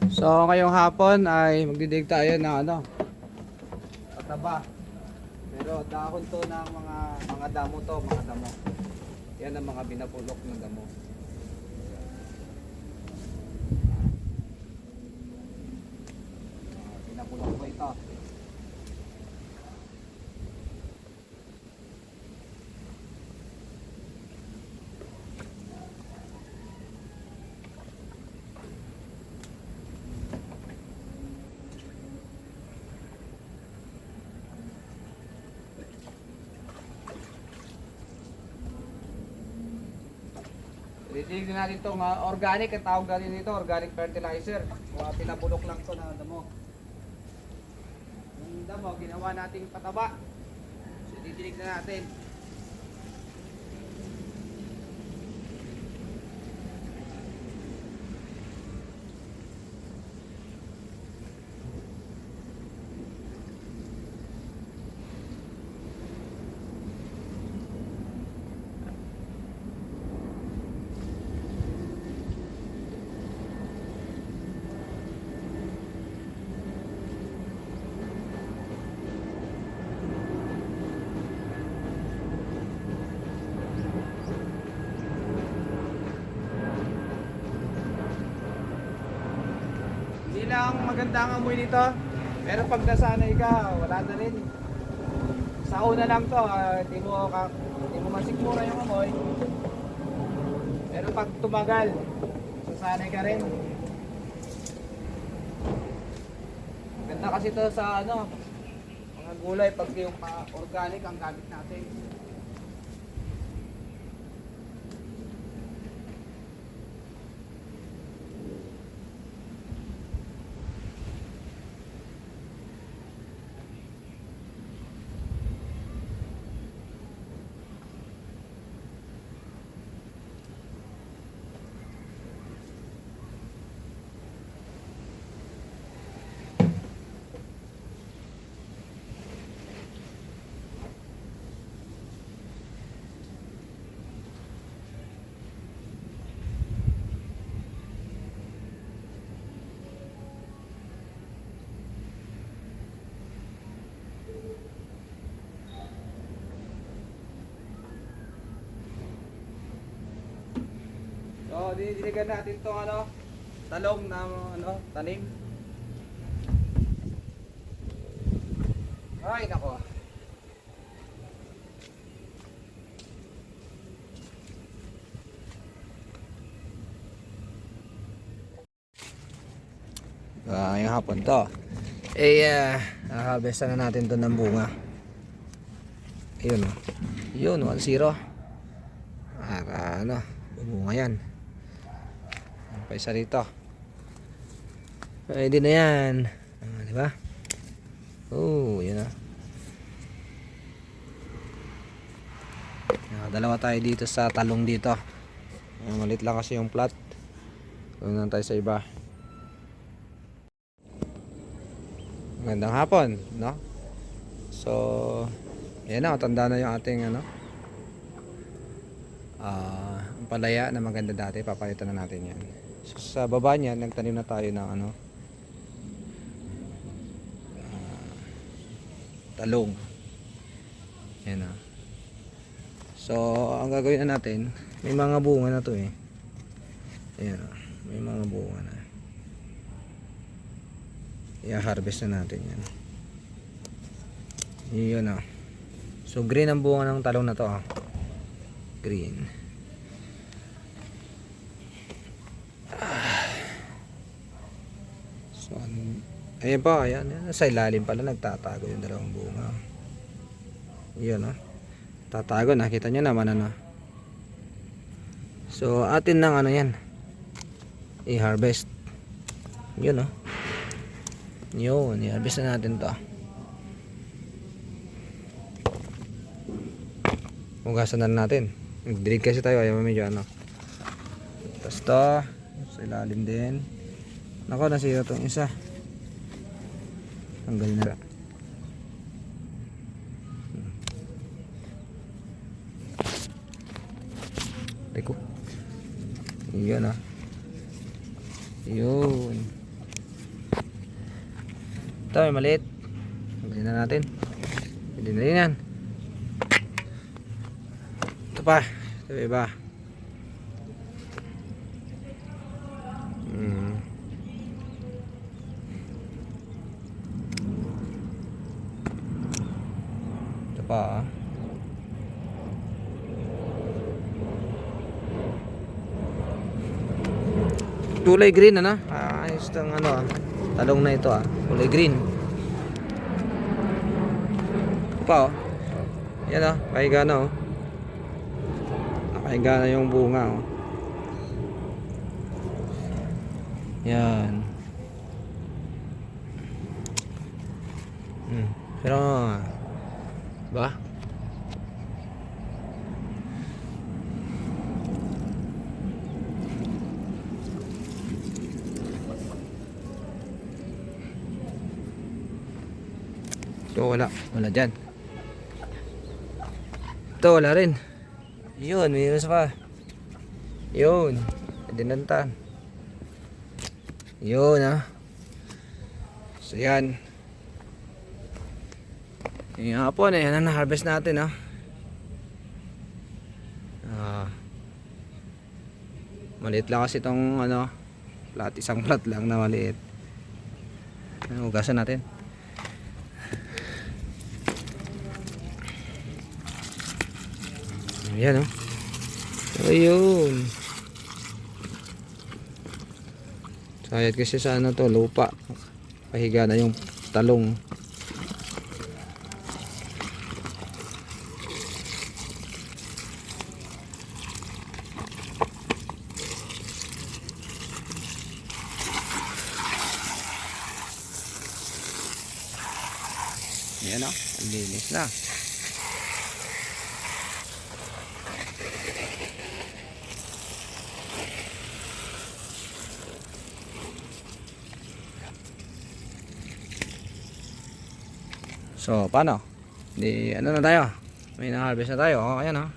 So ngayong hapon ay magdidig tayo ng pataba. Pero dahon to ng mga damo to, mga damo. Yan ang mga binapulok ng damo. Binapulok ko ito. Titignan natin itong organic, ang tawag natin dito, organic fertilizer. Pinabulok lang ito na damo. Yung damo, ginawa nating pataba. So titignan natin. Hindi lang maganda ang amoy nito, pero pag nasanay ka, wala na rin. Sa una lang to, hindi mo masikmura yung amoy. Pero pag tumagal, sasanay ka rin. Ganda kasi to sa mga gulay pag yung organic ang gamit natin. So, didiligan natin itong talong na tanim. Ay, nako. Ngayong hapon to. Harvestan na natin to ng bunga. Ayun o. Yun, 1-0. Para bunga yan. Pa isa rito. Pwede na yan. Di ba? Oh, yun na. Dalawa tayo dito sa talong dito. Malit lang kasi yung plot. Gawin lang tayo sa iba. Magandang hapon, no? So, yan na, tanda na yung ating palaya na maganda dati, papalitan na natin yan. So, sa baba niyan, nagtanim na tayo ng talong. Yan na. So, ang gagawin na natin, may mga bunga na to eh. Ayan o, may mga bunga na. I-harvest na natin yan. Yun o. So, green ang bunga ng talong na to o. Green. So, ayan pa, ayan. Sa ilalim pala nagtatago yung dalawang bunga. Yun o. Tatago, nakita nyo naman So, atin ng yan. I-harvest. Yun o. Yun, i-harvest na natin to. Hugasan na natin. Nag-drink kasi tayo, ayaw medyo tapos to, sa ilalim din. Nako, nasira tong isa. Tanggal na. Teko. Yun Yun. Ito may maliit. Bilhin na natin. Bilhin na rin yan. Ito pa. Ito iba. Ito pa ah. Kulay green ano? Ayos tong ano ah. Talong na ito ah. Kulay green. Ito pa oh. Yan oh. Nakahiga na oh. Nakahiga na yung bunga oh. Yan. Pero ba? Ito wala. Wala dyan. Ito wala rin. Yun. Mayroon pa. Yun. Dinantan. Yun ah. So yan. Yung hapon eh. Yan ang na-harvest natin ah. Maliit lang kasi itong ano. Plat. Isang plat lang na maliit. Hugasan natin. Ayan oh. Ayun. Sayad kasi sa ano to, lupa. Pahiga na yung talong. Ayan oh, ang linis na. So, paano? Di, ano na tayo? May na-harvest na tayo. Oh, ayan oh.